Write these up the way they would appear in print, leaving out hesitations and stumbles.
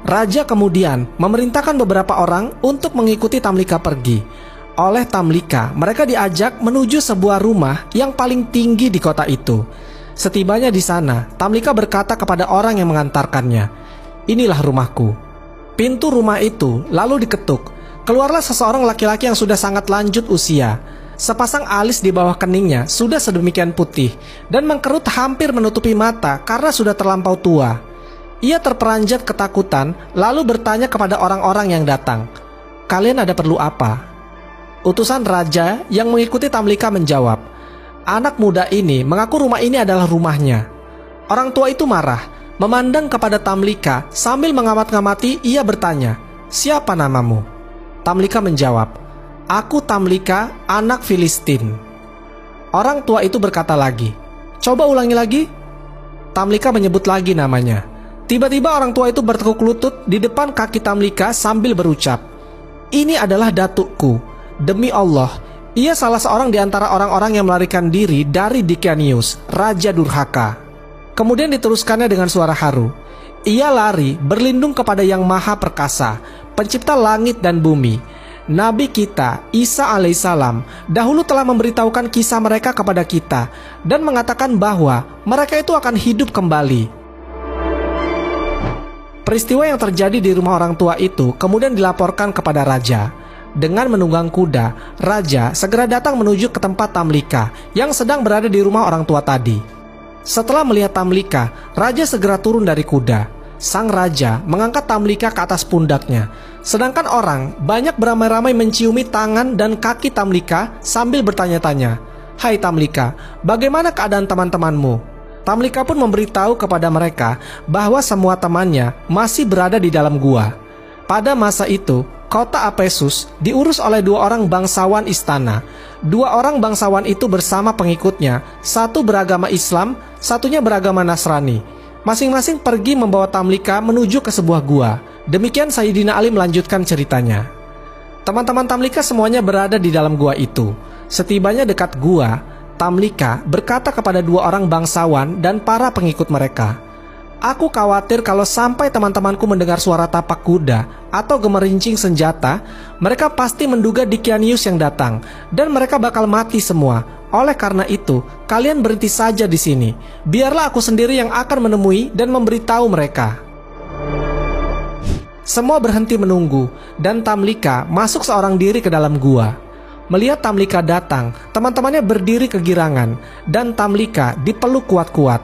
Raja kemudian memerintahkan beberapa orang untuk mengikuti Tamlika pergi. Oleh Tamlika, mereka diajak menuju sebuah rumah yang paling tinggi di kota itu. Setibanya di sana, Tamlika berkata kepada orang yang mengantarkannya, "Inilah rumahku." Pintu rumah itu lalu diketuk. Keluarlah seseorang laki-laki yang sudah sangat lanjut usia. Sepasang alis di bawah keningnya sudah sedemikian putih dan mengkerut hampir menutupi mata karena sudah terlampau tua. Ia terperanjat ketakutan lalu bertanya kepada orang-orang yang datang, "Kalian ada perlu apa?" Utusan raja yang mengikuti Tamlika menjawab, "Anak muda ini mengaku rumah ini adalah rumahnya." Orang tua itu marah, memandang kepada Tamlika sambil mengamat-ngamati. Ia bertanya, "Siapa namamu?" Tamlika menjawab, "Aku Tamlika, anak Filistin." Orang tua itu berkata lagi, "Coba ulangi lagi." Tamlika menyebut lagi namanya. Tiba-tiba orang tua itu bertekuk lutut di depan kaki Tamlika sambil berucap, "Ini adalah datukku. Demi Allah, ia salah seorang di antara orang-orang yang melarikan diri dari Dicanius, Raja Durhaka." Kemudian diteruskannya dengan suara haru, "Ia lari berlindung kepada Yang Maha Perkasa, pencipta langit dan bumi. Nabi kita, Isa alaihissalam, dahulu telah memberitahukan kisah mereka kepada kita dan mengatakan bahwa mereka itu akan hidup kembali." Peristiwa yang terjadi di rumah orang tua itu kemudian dilaporkan kepada raja. Dengan menunggang kuda, raja segera datang menuju ke tempat Tamlika yang sedang berada di rumah orang tua tadi. Setelah melihat Tamlika, raja segera turun dari kuda. Sang raja mengangkat Tamlika ke atas pundaknya. Sedangkan orang banyak beramai-ramai menciumi tangan dan kaki Tamlika sambil bertanya-tanya, "Hai Tamlika, bagaimana keadaan teman-temanmu?" Tamlika pun memberitahu kepada mereka bahwa semua temannya masih berada di dalam gua. Pada masa itu, kota Apesus diurus oleh dua orang bangsawan istana. Dua orang bangsawan itu bersama pengikutnya, satu beragama Islam, satunya beragama Nasrani. Masing-masing pergi membawa Tamlika menuju ke sebuah gua. Demikian Sayyidina Ali melanjutkan ceritanya. Teman-teman Tamlika semuanya berada di dalam gua itu. Setibanya dekat gua, Tamlika berkata kepada dua orang bangsawan dan para pengikut mereka, "Aku khawatir kalau sampai teman-temanku mendengar suara tapak kuda atau gemerincing senjata, mereka pasti menduga Dicanius yang datang dan mereka bakal mati semua. Oleh karena itu, kalian berhenti saja di sini. Biarlah aku sendiri yang akan menemui dan memberitahu mereka." Semua berhenti menunggu dan Tamlika masuk seorang diri ke dalam gua. Melihat Tamlika datang, teman-temannya berdiri kegirangan dan Tamlika dipeluk kuat-kuat.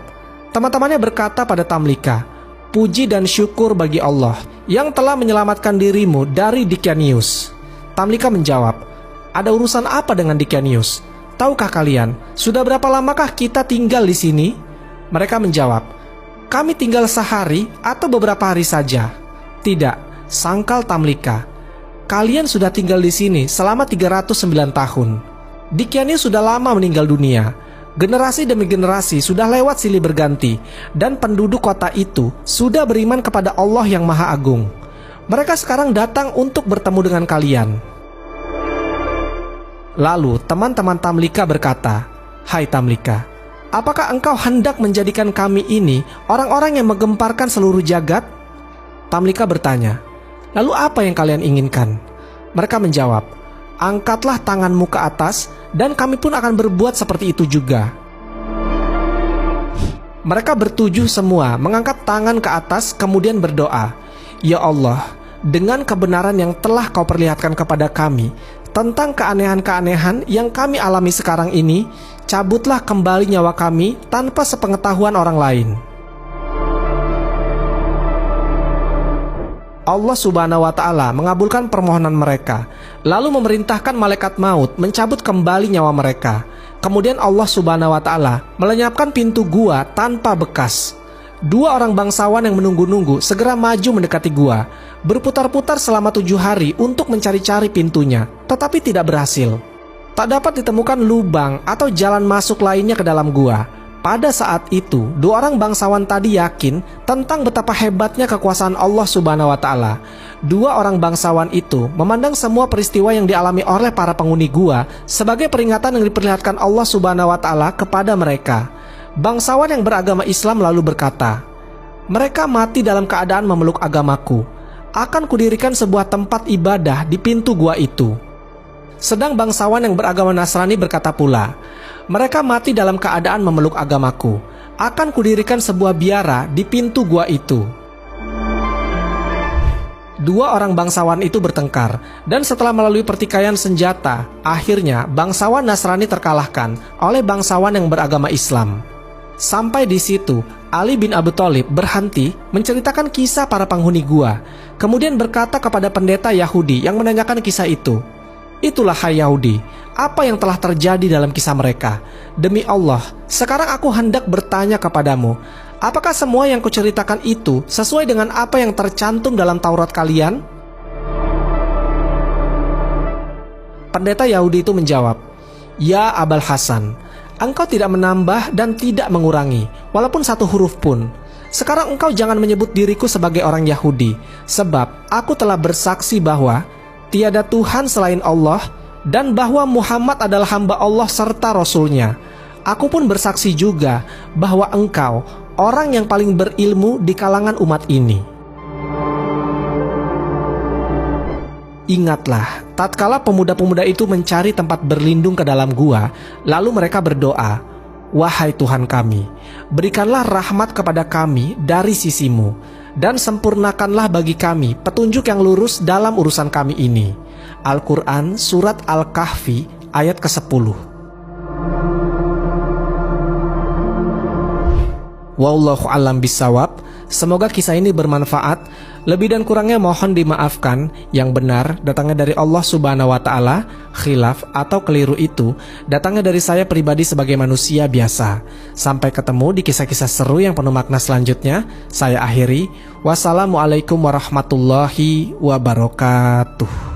Teman-temannya berkata pada Tamlika, "Puji dan syukur bagi Allah yang telah menyelamatkan dirimu dari Dicanius." Tamlika menjawab, "Ada urusan apa dengan Dicanius? Tahukah kalian, sudah berapa lamakah kita tinggal di sini?" Mereka menjawab, "Kami tinggal sehari atau beberapa hari saja." "Tidak," sangkal Tamlika. "Kalian sudah tinggal di sini selama 309 tahun. Dicanius sudah lama meninggal dunia. Generasi demi generasi sudah lewat silih berganti, dan penduduk kota itu sudah beriman kepada Allah yang Maha Agung. Mereka sekarang datang untuk bertemu dengan kalian." Lalu teman-teman Tamlika berkata, "Hai Tamlika, apakah engkau hendak menjadikan kami ini orang-orang yang menggemparkan seluruh jagat?" Tamlika bertanya, "Lalu apa yang kalian inginkan?" Mereka menjawab, "Angkatlah tanganmu ke atas dan kami pun akan berbuat seperti itu juga." Mereka bertujuh semua mengangkat tangan ke atas kemudian berdoa, "Ya Allah, dengan kebenaran yang telah Kau perlihatkan kepada kami tentang keanehan-keanehan yang kami alami sekarang ini, cabutlah kembali nyawa kami tanpa sepengetahuan orang lain." Allah Subhanahu wa Ta'ala mengabulkan permohonan mereka, lalu memerintahkan malaikat maut mencabut kembali nyawa mereka. Kemudian Allah Subhanahu wa Ta'ala melenyapkan pintu gua tanpa bekas. Dua orang bangsawan yang menunggu-nunggu segera maju mendekati gua, berputar-putar selama 7 hari untuk mencari-cari pintunya, tetapi tidak berhasil. Tak dapat ditemukan lubang atau jalan masuk lainnya ke dalam gua. Pada saat itu, dua orang bangsawan tadi yakin tentang betapa hebatnya kekuasaan Allah Subhanahu wa Ta'ala. Dua orang bangsawan itu memandang semua peristiwa yang dialami oleh para penghuni gua sebagai peringatan yang diperlihatkan Allah Subhanahu wa Ta'ala kepada mereka. Bangsawan yang beragama Islam lalu berkata, Mereka mati dalam keadaan memeluk agamaku. Akan kudirikan sebuah tempat ibadah di pintu gua itu." Sedang bangsawan yang beragama Nasrani berkata pula, "Mereka mati dalam keadaan memeluk agamaku. Akan kudirikan sebuah biara di pintu gua itu." Dua orang bangsawan itu bertengkar, dan setelah melalui pertikaian senjata, akhirnya bangsawan Nasrani terkalahkan oleh bangsawan yang beragama Islam. Sampai di situ, Ali bin Abi Thalib berhenti menceritakan kisah para penghuni gua, kemudian berkata kepada pendeta Yahudi yang menanyakan kisah itu, "Itulah hai Yahudi, apa yang telah terjadi dalam kisah mereka? Demi Allah, sekarang aku hendak bertanya kepadamu, apakah semua yang kuceritakan itu sesuai dengan apa yang tercantum dalam Taurat kalian?" Pendeta Yahudi itu menjawab, "Ya Abul Hasan, engkau tidak menambah dan tidak mengurangi, walaupun satu huruf pun. Sekarang engkau jangan menyebut diriku sebagai orang Yahudi, sebab aku telah bersaksi bahwa tiada Tuhan selain Allah, dan bahwa Muhammad adalah hamba Allah serta Rasul-Nya. Aku pun bersaksi juga bahwa engkau orang yang paling berilmu di kalangan umat ini." Ingatlah, tatkala pemuda-pemuda itu mencari tempat berlindung ke dalam gua, lalu mereka berdoa, "Wahai Tuhan kami, berikanlah rahmat kepada kami dari sisimu, dan sempurnakanlah bagi kami petunjuk yang lurus dalam urusan kami ini." Al-Quran Surat Al-Kahfi ayat ke-10. Wallahu a'lam bishawab. Semoga kisah ini bermanfaat. Lebih dan kurangnya mohon dimaafkan. Yang benar datangnya dari Allah Subhanahu wa Ta'ala. Khilaf atau keliru itu datangnya dari saya pribadi sebagai manusia biasa. Sampai ketemu di kisah-kisah seru yang penuh makna selanjutnya. Saya akhiri. Wassalamualaikum warahmatullahi wabarakatuh.